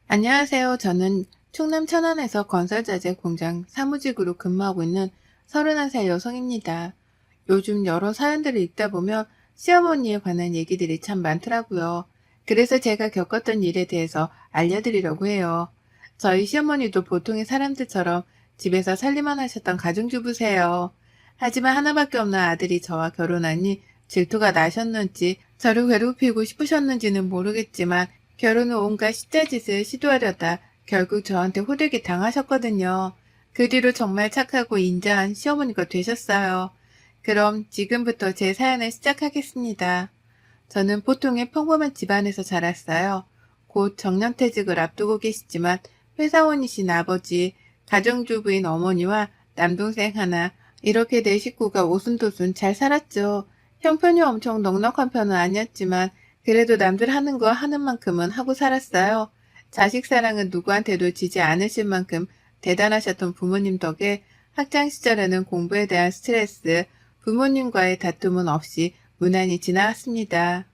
안녕하세요. 저는 충남 천안에서 건설자재 공장 사무직으로 근무하고 있는 31살 여성입니다. 요즘 여러 사연들을 읽다 보면 시어머니에 관한 얘기들이 참 많더라고요. 그래서 제가 겪었던 일에 대해서 알려드리려고 해요. 저희 시어머니도 보통의 사람들처럼 집에서 살림만 하셨던 가정주부세요. 하지만 하나밖에 없는 아들이 저와 결혼하니 질투가 나셨는지 저를 괴롭히고 싶으셨는지는 모르겠지만 결혼 후 온갖 시자짓을 시도하려다 결국 저한테 호되게 당하셨거든요. 그 뒤로 정말 착하고 인자한 시어머니가 되셨어요. 그럼 지금부터 제 사연을 시작하겠습니다. 저는 보통의 평범한 집안에서 자랐어요. 곧 정년퇴직을 앞두고 계시지만 회사원이신 아버지, 가정주부인 어머니와 남동생 하나, 이렇게 네 식구가 오순도순 잘 살았죠. 형편이 엄청 넉넉한 편은 아니었지만 그래도 남들 하는 거 하는 만큼은 하고 살았어요. 자식 사랑은 누구한테도 지지 않으실 만큼 대단하셨던 부모님 덕에 학창 시절에는 공부에 대한 스트레스, 부모님과의 다툼은 없이 무난히 지나왔습니다.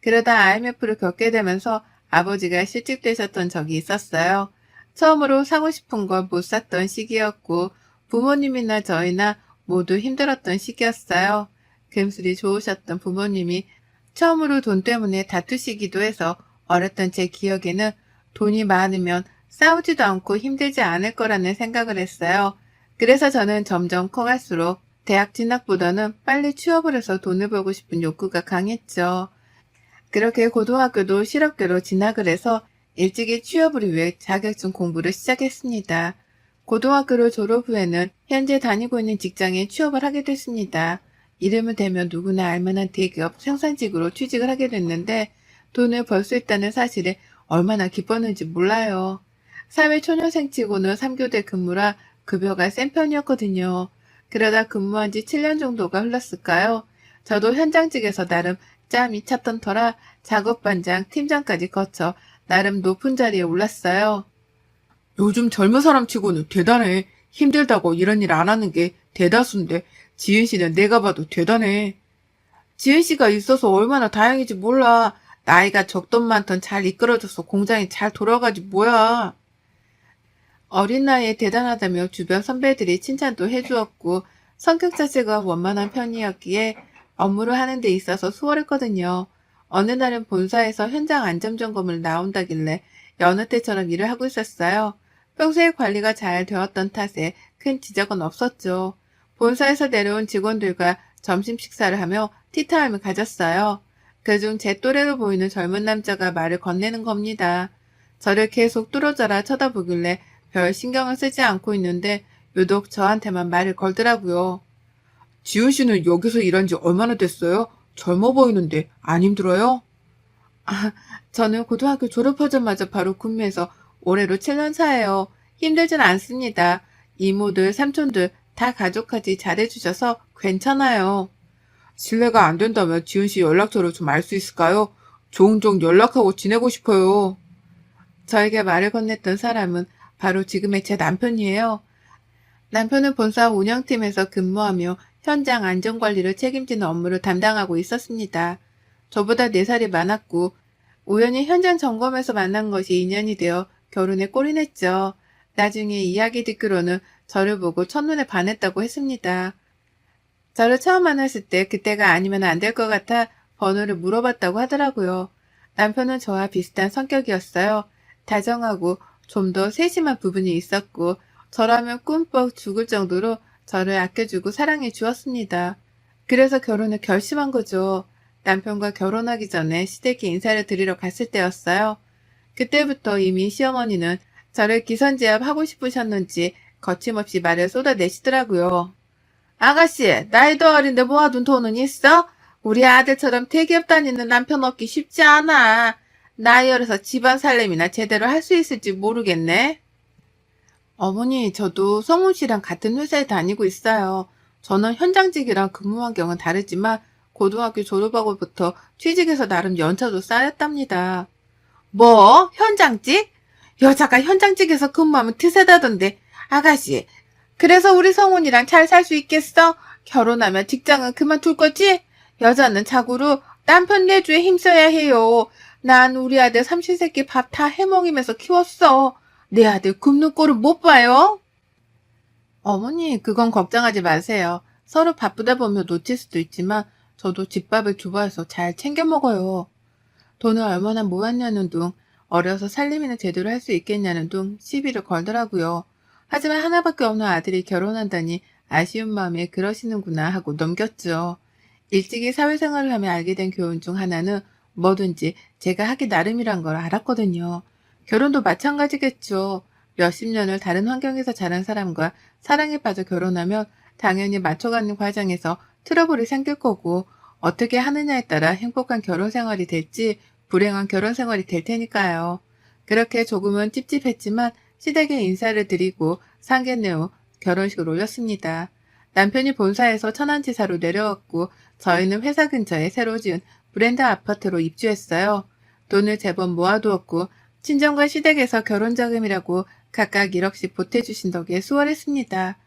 그러다 IMF를 겪게 되면서 아버지가 실직되셨던 적이 있었어요. 처음으로 사고 싶은 걸 못 샀던 시기였고 부모님이나 저희나 모두 힘들었던 시기였어요. 금술이 좋으셨던 부모님이 처음으로 돈 때문에 다투시기도 해서 어렸던 제 기억에는 돈이 많으면 싸우지도 않고 힘들지 않을 거라는 생각을 했어요. 그래서 저는 점점 커갈수록 대학 진학보다는 빨리 취업을 해서 돈을 벌고 싶은 욕구가 강했죠. 그렇게 고등학교도 실업계로 진학을 해서 일찍이 취업을 위해 자격증 공부를 시작했습니다. 고등학교를 졸업 후에는 현재 다니고 있는 직장에 취업을 하게 됐습니다. 이름을 대면 누구나 알만한 대기업 생산직으로 취직을 하게 됐는데 돈을 벌 수 있다는 사실에 얼마나 기뻤는지 몰라요. 사회초년생치고는 3교대 근무라 급여가 센 편이었거든요. 그러다 근무한 지 7년 정도가 흘렀을까요? 저도 현장직에서 나름 짬이 찼던 터라 작업반장, 팀장까지 거쳐 나름 높은 자리에 올랐어요. 요즘 젊은 사람 치고는 대단해. 힘들다고 이런 일 안 하는 게 대다수인데 지은 씨는 내가 봐도 대단해. 지은 씨가 있어서 얼마나 다행인지 몰라. 나이가 적던 많던 잘 이끌어줘서 공장이 잘 돌아가지 뭐야. 어린 나이에 대단하다며 주변 선배들이 칭찬도 해주었고 성격 자체가 원만한 편이었기에 업무를 하는 데 있어서 수월했거든요. 어느 날은 본사에서 현장 안전점검을 나온다길래 여느 때처럼 일을 하고 있었어요. 평소에 관리가 잘 되었던 탓에 큰 지적은 없었죠. 본사에서 내려온 직원들과 점심 식사를 하며 티타임을 가졌어요. 그중 제 또래로 보이는 젊은 남자가 말을 건네는 겁니다. 저를 계속 뚫어져라 쳐다보길래 별 신경을 쓰지 않고 있는데 유독 저한테만 말을 걸더라고요. 지은 씨는 여기서 일한 지 얼마나 됐어요? 젊어 보이는데 안 힘들어요? 저는 고등학교 졸업하자마자 바로 근무해서 올해로 7년 차예요. 힘들진 않습니다. 이모들, 삼촌들 다 가족까지 잘해주셔서 괜찮아요. 실례가 안 된다면 지은 씨 연락처를 좀 알 수 있을까요? 종종 연락하고 지내고 싶어요. 저에게 말을 건넸던 사람은 바로 지금의 제 남편이에요. 남편은 본사 운영팀에서 근무하며 현장 안전관리를 책임지는 업무를 담당하고 있었습니다. 저보다 4살이 많았고 우연히 현장 점검에서 만난 것이 인연이 되어 결혼에 꼴이냈죠. 나중에 이야기 듣기로는 저를 보고 첫눈에 반했다고 했습니다. 저를 처음 만났을 때 그때가 아니면 안 될 것 같아 번호를 물어봤다고 하더라고요. 남편은 저와 비슷한 성격이었어요. 다정하고 좀 더 세심한 부분이 있었고 저라면 꿈뻑 죽을 정도로 저를 아껴주고 사랑해 주었습니다. 그래서 결혼을 결심한 거죠. 남편과 결혼하기 전에 시댁에 인사를 드리러 갔을 때였어요. 그때부터 이미 시어머니는 저를 기선제압하고 싶으셨는지 거침없이 말을 쏟아내시더라고요. 아가씨, 나이도 어린데 모아둔 돈은 있어? 우리 아들처럼 대기업 다니는 남편 얻기 쉽지 않아. 나이 어려서 집안 살림이나 제대로 할 수 있을지 모르겠네. 어머니, 저도 성훈 씨랑 같은 회사에 다니고 있어요. 저는 현장직이랑 근무 환경은 다르지만 고등학교 졸업하고부터 취직해서 나름 연차도 쌓였답니다. 뭐? 현장직? 여자가 현장직에서 근무하면 트세다던데. 아가씨, 그래서 우리 성훈이랑 잘 살 수 있겠어? 결혼하면 직장은 그만둘 거지? 여자는 자고로 남편 내주에 힘써야 해요. 난 우리 아들 삼시세끼 밥 다 해먹이면서 키웠어. 내 아들 굶는 꼴을 못 봐요? 어머니, 그건 걱정하지 마세요. 서로 바쁘다 보면 놓칠 수도 있지만 저도 집밥을 좋아해서 잘 챙겨 먹어요. 돈을 얼마나 모았냐는 둥, 어려서 살림이나 제대로 할 수 있겠냐는 둥 시비를 걸더라고요. 하지만 하나밖에 없는 아들이 결혼한다니 아쉬운 마음에 그러시는구나 하고 넘겼죠. 일찍이 사회생활을 하며 알게 된 교훈 중 하나는 뭐든지 제가 하기 나름이란 걸 알았거든요. 결혼도 마찬가지겠죠. 몇십 년을 다른 환경에서 자란 사람과 사랑에 빠져 결혼하면 당연히 맞춰가는 과정에서 트러블이 생길 거고 어떻게 하느냐에 따라 행복한 결혼 생활이 될지 불행한 결혼 생활이 될 테니까요. 그렇게 조금은 찝찝했지만 시댁에 인사를 드리고 상견례 후 결혼식을 올렸습니다. 남편이 본사에서 천안지사로 내려왔고 저희는 회사 근처에 새로 지은 브랜드 아파트로 입주했어요. 돈을 제법 모아두었고 친정과 시댁에서 결혼자금이라고 각각 1억씩 보태주신 덕에 수월했습니다.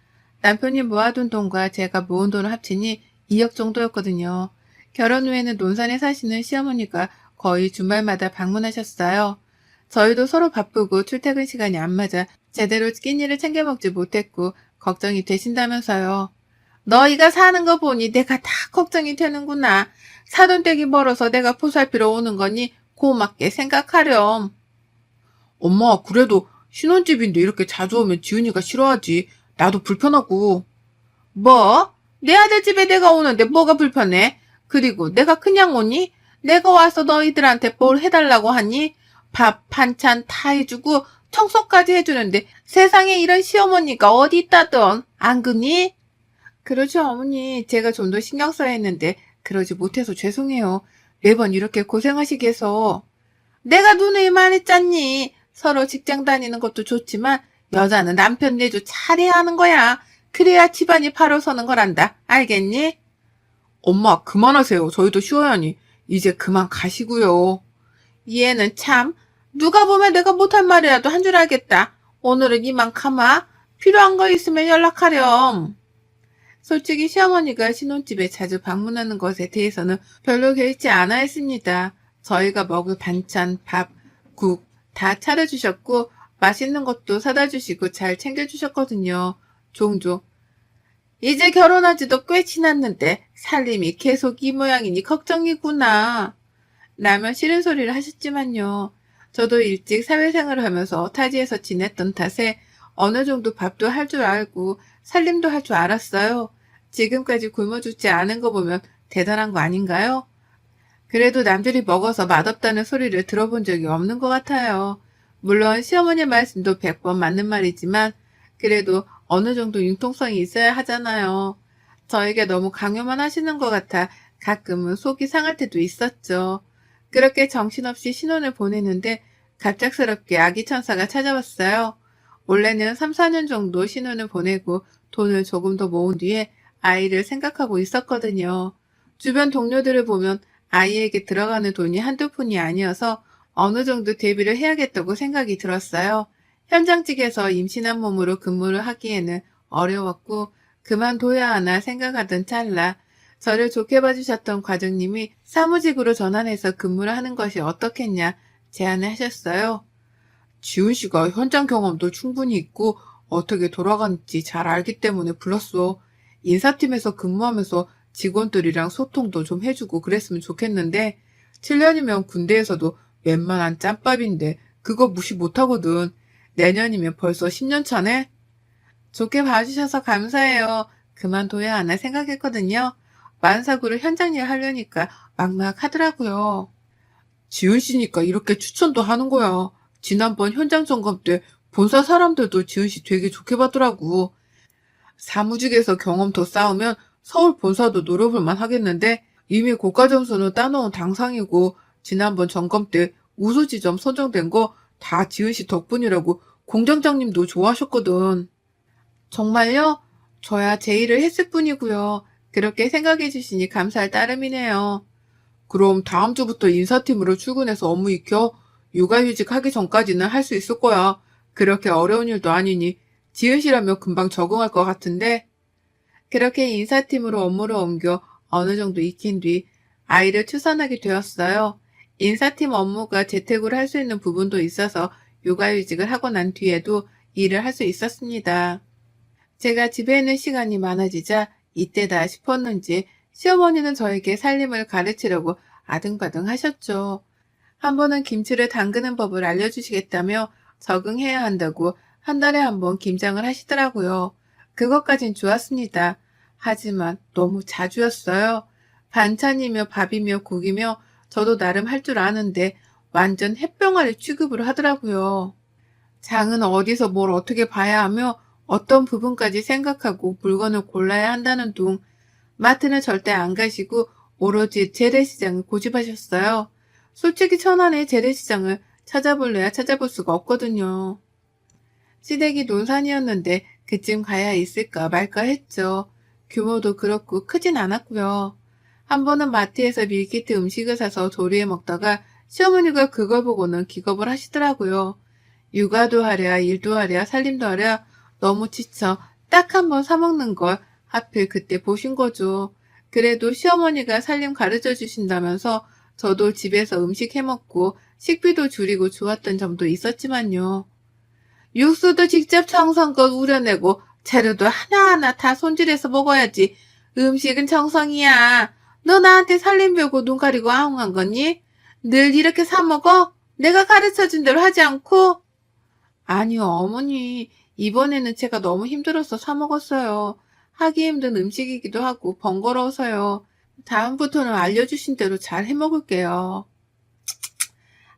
남편이 모아둔 돈과 제가 모은 돈을 합치니 2억 정도였거든요. 결혼 후에는 논산에 사시는 시어머니가 거의 주말마다 방문하셨어요. 저희도 서로 바쁘고 출퇴근 시간이 안 맞아 제대로 끼니를 챙겨 먹지 못했고 걱정이 되신다면서요. 너희가 사는 거 보니 내가 다 걱정이 되는구나. 사돈 댁이 멀어서 내가 보살피러 오는 거니 고맙게 생각하렴. 엄마, 그래도 신혼집인데 이렇게 자주 오면 지은이가 싫어하지. 나도 불편하고. 뭐? 내 아들 집에 내가 오는데 뭐가 불편해? 그리고 내가 그냥 오니? 내가 와서 너희들한테 뭘 해달라고 하니? 밥, 반찬 다 해주고 청소까지 해주는데 세상에 이런 시어머니가 어디 있다던. 안 그니? 그러죠, 어머니. 제가 좀 더 신경 써야 했는데 그러지 못해서 죄송해요. 매번 이렇게 고생하시게 해서. 내가 누누이 말했잖니. 서로 직장 다니는 것도 좋지만 여자는 남편 내조 잘해야 하는 거야. 그래야 집안이 바로 서는 거란다. 알겠니? 엄마, 그만하세요. 저희도 쉬어야 하니. 이제 그만 가시고요. 얘는 참 누가 보면 내가 못할 말이라도 한 줄 알겠다. 오늘은 이만 가마. 필요한 거 있으면 연락하렴. 솔직히 시어머니가 신혼집에 자주 방문하는 것에 대해서는 별로 개의치 않아 했습니다. 저희가 먹을 반찬, 밥, 국 다 차려주셨고 맛있는 것도 사다 주시고 잘 챙겨주셨거든요. 종종 이제 결혼한 지도 꽤 지났는데 살림이 계속 이 모양이니 걱정이구나. 라며 싫은 소리를 하셨지만요. 저도 일찍 사회생활을 하면서 타지에서 지냈던 탓에 어느 정도 밥도 할 줄 알고 살림도 할 줄 알았어요. 지금까지 굶어 죽지 않은 거 보면 대단한 거 아닌가요? 그래도 남들이 먹어서 맛없다는 소리를 들어본 적이 없는 것 같아요. 물론 시어머니 말씀도 100번 맞는 말이지만 그래도 어느 정도 융통성이 있어야 하잖아요. 저에게 너무 강요만 하시는 것 같아 가끔은 속이 상할 때도 있었죠. 그렇게 정신없이 신혼을 보내는데 갑작스럽게 아기 천사가 찾아왔어요. 원래는 3, 4년 정도 신혼을 보내고 돈을 조금 더 모은 뒤에 아이를 생각하고 있었거든요. 주변 동료들을 보면 아이에게 들어가는 돈이 한두 푼이 아니어서 어느 정도 대비를 해야겠다고 생각이 들었어요. 현장직에서 임신한 몸으로 근무를 하기에는 어려웠고 그만둬야 하나 생각하던 찰나 저를 좋게 봐주셨던 과장님이 사무직으로 전환해서 근무를 하는 것이 어떻겠냐 제안을 하셨어요. 지은 씨가 현장 경험도 충분히 있고 어떻게 돌아가는지 잘 알기 때문에 불렀어. 인사팀에서 근무하면서 직원들이랑 소통도 좀 해주고 그랬으면 좋겠는데 7년이면 군대에서도 웬만한 짬밥인데 그거 무시 못하거든. 내년이면 벌써 10년 차네? 좋게 봐주셔서 감사해요. 그만둬야 하나 생각했거든요. 만사구를 현장 일 하려니까 막막하더라고요. 지은 씨니까 이렇게 추천도 하는 거야. 지난번 현장 점검 때 본사 사람들도 지은 씨 되게 좋게 봐더라고. 사무직에서 경험 더 쌓으면 서울 본사도 노려볼만 하겠는데 이미 고가 점수는 따놓은 당상이고 지난번 점검 때 우수지점 선정된 거 다 지은 씨 덕분이라고 공장장님도 좋아하셨거든. 정말요? 저야 제 일을 했을 뿐이고요. 그렇게 생각해 주시니 감사할 따름이네요. 그럼 다음 주부터 인사팀으로 출근해서 업무 익혀. 육아휴직 하기 전까지는 할 수 있을 거야. 그렇게 어려운 일도 아니니 지은 씨라면 금방 적응할 것 같은데. 그렇게 인사팀으로 업무를 옮겨 어느 정도 익힌 뒤 아이를 출산하게 되었어요. 인사팀 업무가 재택으로 할 수 있는 부분도 있어서 육아휴직을 하고 난 뒤에도 일을 할 수 있었습니다. 제가 집에 있는 시간이 많아지자 이때다 싶었는지 시어머니는 저에게 살림을 가르치려고 아등바등 하셨죠. 한 번은 김치를 담그는 법을 알려주시겠다며 적응해야 한다고 한 달에 한 번 김장을 하시더라고요. 그것까진 좋았습니다. 하지만 너무 자주였어요. 반찬이며 밥이며 국이며 저도 나름 할 줄 아는데 완전 햇병아리 취급을 하더라고요. 장은 어디서 뭘 어떻게 봐야 하며 어떤 부분까지 생각하고 물건을 골라야 한다는 둥, 마트는 절대 안 가시고 오로지 재래시장을 고집하셨어요. 솔직히 천안의 재래시장을 찾아볼래야 찾아볼 수가 없거든요. 시댁이 논산이었는데 그쯤 가야 있을까 말까 했죠. 규모도 그렇고 크진 않았고요. 한 번은 마트에서 밀키트 음식을 사서 조리해 먹다가 시어머니가 그걸 보고는 기겁을 하시더라고요. 육아도 하랴 일도 하랴 살림도 하랴 너무 지쳐 딱 한 번 사먹는 걸 하필 그때 보신 거죠. 그래도 시어머니가 살림 가르쳐 주신다면서 저도 집에서 음식 해먹고 식비도 줄이고 좋았던 점도 있었지만요. 육수도 직접 청성껏 우려내고 재료도 하나하나 다 손질해서 먹어야지. 음식은 정성이야. 너 나한테 살림 배우고 눈 가리고 아웅한 거니? 늘 이렇게 사 먹어? 내가 가르쳐준 대로 하지 않고? 아니요, 어머니. 이번에는 제가 너무 힘들어서 사 먹었어요. 하기 힘든 음식이기도 하고 번거로워서요. 다음부터는 알려주신 대로 잘 해먹을게요.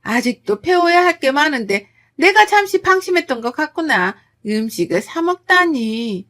아직도 배워야 할 게 많은데 내가 잠시 방심했던 것 같구나. 음식을 사 먹다니.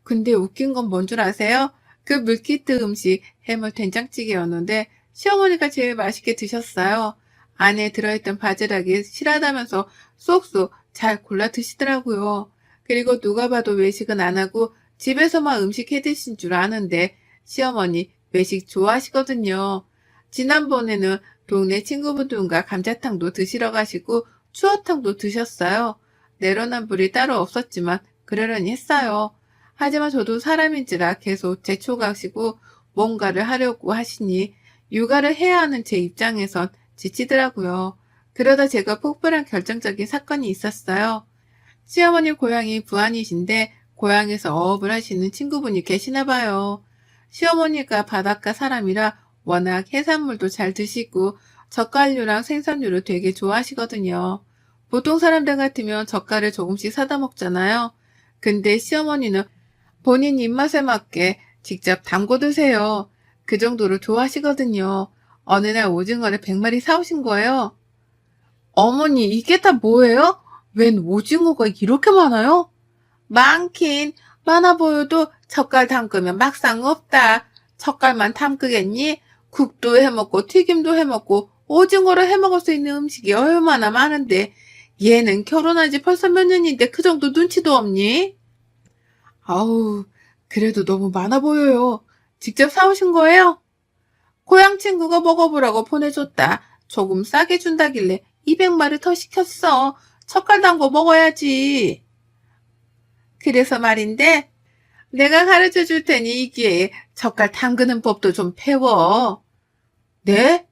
근데 웃긴 건 뭔 줄 아세요? 그 물키트 음식 해물 된장찌개였는데 시어머니가 제일 맛있게 드셨어요. 안에 들어있던 바지락이 실하다면서 쏙쏙 잘 골라 드시더라고요. 그리고 누가 봐도 외식은 안 하고 집에서만 음식 해 드신 줄 아는데 시어머니 외식 좋아하시거든요. 지난번에는 동네 친구분들과 감자탕도 드시러 가시고 추어탕도 드셨어요. 내로남불이 따로 없었지만 그러려니 했어요. 하지만 저도 사람인지라 계속 재촉하시고 뭔가를 하려고 하시니 육아를 해야 하는 제 입장에선 지치더라고요. 그러다 제가 폭발한 결정적인 사건이 있었어요. 시어머니 고향이 부안이신데 고향에서 어업을 하시는 친구분이 계시나 봐요. 시어머니가 바닷가 사람이라 워낙 해산물도 잘 드시고 젓갈류랑 생선류를 되게 좋아하시거든요. 보통 사람들 같으면 젓갈을 조금씩 사다 먹잖아요. 근데 시어머니는 본인 입맛에 맞게 직접 담궈 드세요. 그 정도로 좋아하시거든요. 어느 날 오징어를 100마리 사오신 거예요. 어머니, 이게 다 뭐예요? 웬 오징어가 이렇게 많아요? 많긴 많아 보여도 젓갈 담그면 막상 없다. 젓갈만 담그겠니? 국도 해먹고 튀김도 해먹고 오징어를 해먹을 수 있는 음식이 얼마나 많은데 얘는 결혼한 지 벌써 몇 년인데 그 정도 눈치도 없니? 아우, 그래도 너무 많아 보여요. 직접 사오신 거예요? 고향 친구가 먹어보라고 보내줬다. 조금 싸게 준다길래 200마리 더 시켰어. 젓갈 담궈 먹어야지. 그래서 말인데 내가 가르쳐 줄 테니 이 기회에 젓갈 담그는 법도 좀 배워. 네?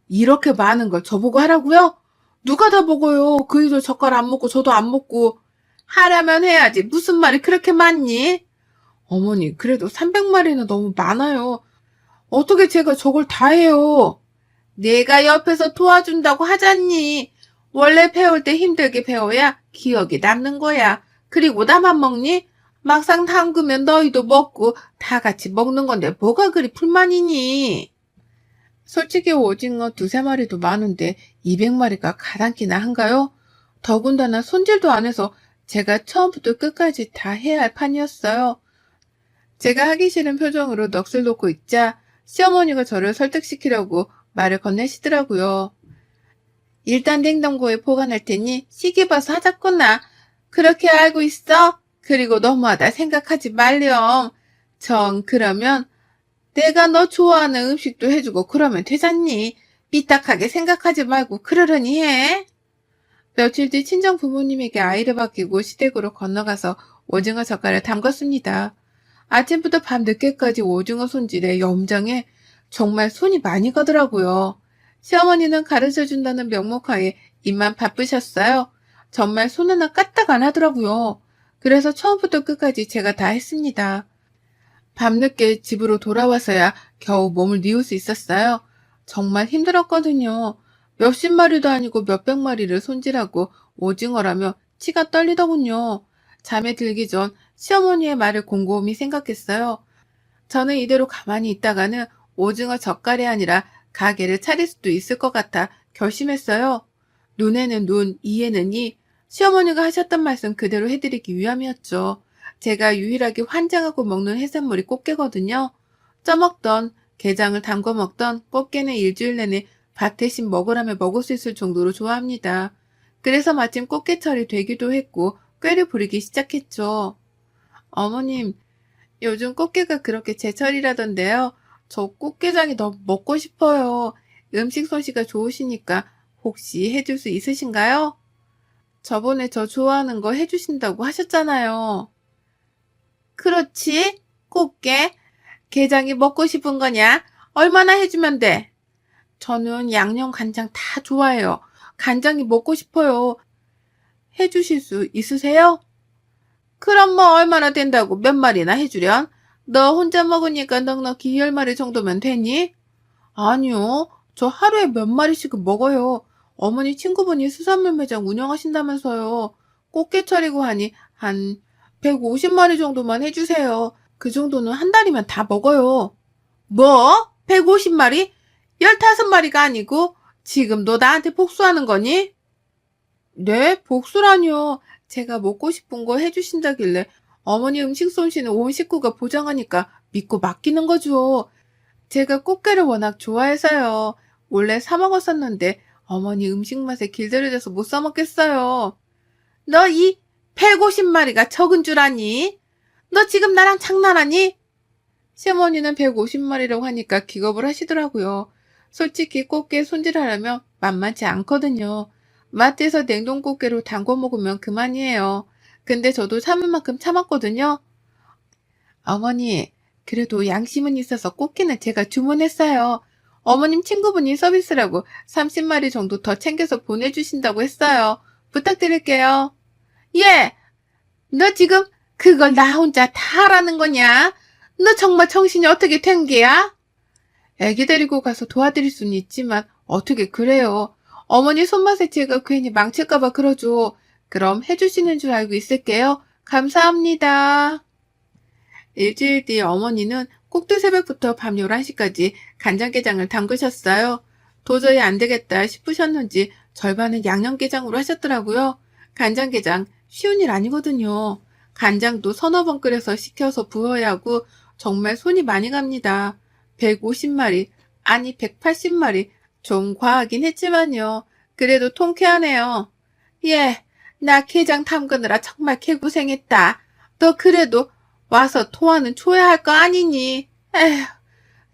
이렇게 많은 걸 저보고 하라고요? 누가 다 먹어요. 그이도 젓갈 안 먹고 저도 안 먹고. 하라면 해야지. 무슨 말이 그렇게 많니? 어머니, 그래도 300마리는 너무 많아요. 어떻게 제가 저걸 다 해요? 내가 옆에서 도와준다고 하잖니. 원래 배울 때 힘들게 배워야 기억이 남는 거야. 그리고 나만 먹니? 막상 담그면 너희도 먹고 다 같이 먹는 건데 뭐가 그리 불만이니? 솔직히 오징어 2~3마리도 많은데 200마리가 가당키나 한가요? 더군다나 손질도 안 해서 제가 처음부터 끝까지 다 해야 할 판이었어요. 제가 하기 싫은 표정으로 넋을 놓고 있자 시어머니가 저를 설득시키려고 말을 건네시더라고요. 일단 냉장고에 보관할 테니 시기 봐서 하자꾸나. 그렇게 알고 있어? 그리고 너무하다 생각하지 말렴. 정 그러면 내가 너 좋아하는 음식도 해주고 그러면 되잖니. 삐딱하게 생각하지 말고 그러려니 해. 며칠 뒤 친정 부모님에게 아이를 맡기고 시댁으로 건너가서 오징어 젓갈을 담갔습니다. 아침부터 밤 늦게까지 오징어 손질에 염장에 정말 손이 많이 가더라고요. 시어머니는 가르쳐준다는 명목하에 입만 바쁘셨어요. 정말 손 하나 까딱 안 하더라고요. 그래서 처음부터 끝까지 제가 다 했습니다. 밤늦게 집으로 돌아와서야 겨우 몸을 니울 수 있었어요. 정말 힘들었거든요. 몇십 마리도 아니고 몇백 마리를 손질하고 오징어라며 치가 떨리더군요. 잠에 들기 전 시어머니의 말을 곰곰이 생각했어요. 저는 이대로 가만히 있다가는 오징어 젓갈이 아니라 가게를 차릴 수도 있을 것 같아 결심했어요. 눈에는 눈, 이에는 이. 시어머니가 하셨던 말씀 그대로 해드리기 위함이었죠. 제가 유일하게 환장하고 먹는 해산물이 꽃게거든요. 쪄먹던, 게장을 담궈 먹던 꽃게는 일주일 내내 밥 대신 먹으라며 먹을 수 있을 정도로 좋아합니다. 그래서 마침 꽃게철이 되기도 했고 꾀를 부리기 시작했죠. 어머님, 요즘 꽃게가 그렇게 제철이라던데요. 저 꽃게장이 너무 먹고 싶어요. 음식 솜씨가 좋으시니까 혹시 해줄 수 있으신가요? 저번에 저 좋아하는 거 해주신다고 하셨잖아요. 그렇지? 꽃게? 게장이 먹고 싶은 거냐? 얼마나 해주면 돼? 저는 양념 간장 다 좋아해요. 간장이 먹고 싶어요. 해주실 수 있으세요? 그럼 뭐 얼마나 된다고 몇 마리나 해주련? 너 혼자 먹으니까 넉넉히 10마리 정도면 되니? 아니요. 저 하루에 몇 마리씩은 먹어요. 어머니 친구분이 수산물 매장 운영하신다면서요. 꽃게철이고 하니 한 150마리 정도만 해주세요. 그 정도는 한 달이면 다 먹어요. 뭐? 150마리? 15마리가 아니고 지금 너 나한테 복수하는 거니? 네, 복수라뇨. 제가 먹고 싶은 거 해주신다길래 어머니 음식 솜씨는 온 식구가 보장하니까 믿고 맡기는 거죠. 제가 꽃게를 워낙 좋아해서요. 원래 사 먹었었는데 어머니 음식 맛에 길들여져서 못 사 먹겠어요. 너 이 150마리가 적은 줄 아니? 너 지금 나랑 장난하니? 시어머니는 150마리라고 하니까 기겁을 하시더라고요. 솔직히 꽃게 손질하려면 만만치 않거든요. 마트에서 냉동 꽃게로 담궈 먹으면 그만이에요. 근데 저도 참을 만큼 참았거든요. 어머니, 그래도 양심은 있어서 꽃게는 제가 주문했어요. 어머님 친구분이 서비스라고 30마리 정도 더 챙겨서 보내주신다고 했어요. 부탁드릴게요. 예, 너 지금 그걸 나 혼자 다 하라는 거냐? 너 정말 정신이 어떻게 된 게야? 애기 데리고 가서 도와드릴 수는 있지만 어떻게 그래요? 어머니 손맛에 제가 괜히 망칠까봐 그러죠. 그럼 해주시는 줄 알고 있을게요. 감사합니다. 일주일 뒤 어머니는 꼭두 새벽부터 밤 11시까지 간장게장을 담그셨어요. 도저히 안 되겠다 싶으셨는지 절반은 양념게장으로 하셨더라고요. 간장게장 쉬운 일 아니거든요. 간장도 서너 번 끓여서 식혀서 부어야 하고 정말 손이 많이 갑니다. 150마리, 아니 180마리, 좀 과하긴 했지만요. 그래도 통쾌하네요. 예, 나 게장 담그느라 정말 개고생했다. 너 그래도 와서 토하는 초야 할 거 아니니? 에휴,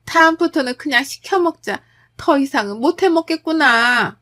다음부터는 그냥 시켜 먹자. 더 이상은 못 해 먹겠구나.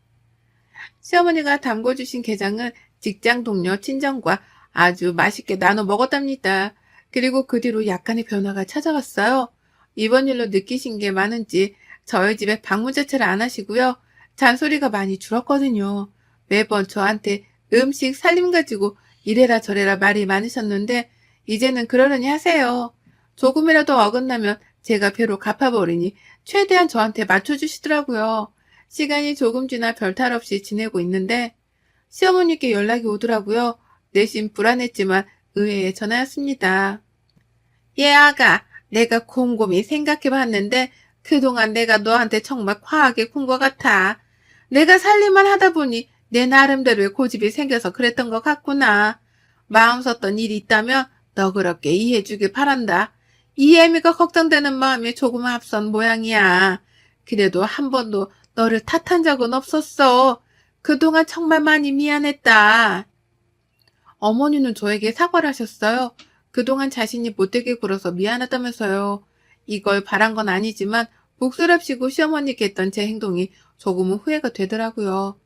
시어머니가 담궈주신 게장은 직장 동료 친정과 아주 맛있게 나눠 먹었답니다. 그리고 그 뒤로 약간의 변화가 찾아왔어요. 이번 일로 느끼신 게 많은지 저희 집에 방문 자체를 안 하시고요. 잔소리가 많이 줄었거든요. 매번 저한테 음식 살림 가지고 이래라 저래라 말이 많으셨는데 이제는 그러려니 하세요. 조금이라도 어긋나면 제가 배로 갚아버리니 최대한 저한테 맞춰주시더라고요. 시간이 조금 지나 별탈 없이 지내고 있는데 시어머니께 연락이 오더라고요. 내심 불안했지만 의외의 전화였습니다. 예, 아가. 내가 곰곰이 생각해봤는데 그동안 내가 너한테 정말 과하게 군 것 같아. 내가 살림만 하다 보니 내 나름대로의 고집이 생겨서 그랬던 것 같구나. 마음 썼던 일이 있다면 너그럽게 이해해주길 바란다. 이해미가 걱정되는 마음이 조금 앞선 모양이야. 그래도 한 번도 너를 탓한 적은 없었어. 그동안 정말 많이 미안했다. 어머니는 저에게 사과를 하셨어요. 그동안 자신이 못되게 굴어서 미안하다면서요. 이걸 바란 건 아니지만 묵스럽시고 시어머니께 했던 제 행동이 조금은 후회가 되더라고요.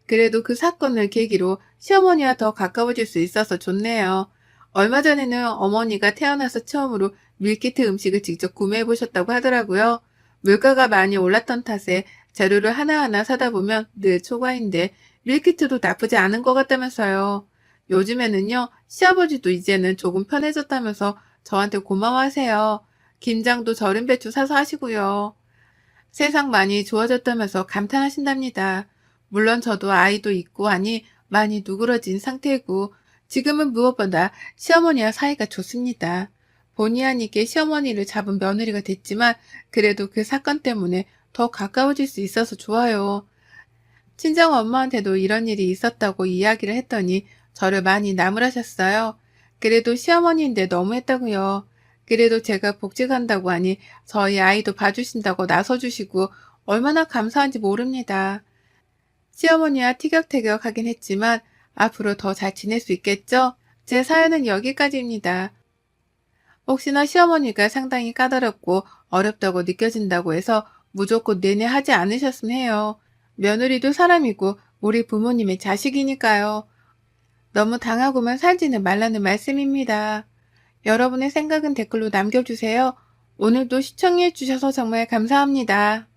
그래도 그 사건을 계기로 시어머니와 더 가까워질 수 있어서 좋네요. 얼마 전에는 어머니가 태어나서 처음으로 밀키트 음식을 직접 구매해 보셨다고 하더라고요. 물가가 많이 올랐던 탓에 재료를 하나하나 사다 보면 늘 초과인데 밀키트도 나쁘지 않은 것 같다면서요. 요즘에는요, 시아버지도 이제는 조금 편해졌다면서 저한테 고마워하세요. 김장도 절임 배추 사서 하시고요. 세상 많이 좋아졌다면서 감탄하신답니다. 물론 저도 아이도 있고 하니 많이 누그러진 상태이고 지금은 무엇보다 시어머니와 사이가 좋습니다. 본의 아니게 시어머니를 잡은 며느리가 됐지만 그래도 그 사건 때문에 더 가까워질 수 있어서 좋아요. 친정 엄마한테도 이런 일이 있었다고 이야기를 했더니 저를 많이 나무라셨어요. 그래도 시어머니인데 너무했다고요. 그래도 제가 복직 한다고 하니 저희 아이도 봐주신다고 나서주시고 얼마나 감사한지 모릅니다. 시어머니와 티격태격 하긴 했지만 앞으로 더 잘 지낼 수 있겠죠? 제 사연은 여기까지입니다. 혹시나 시어머니가 상당히 까다롭고 어렵다고 느껴진다고 해서 무조건 내내 하지 않으셨으면 해요. 며느리도 사람이고 우리 부모님의 자식이니까요. 너무 당하고만 살지는 말라는 말씀입니다. 여러분의 생각은 댓글로 남겨주세요. 오늘도 시청해주셔서 정말 감사합니다.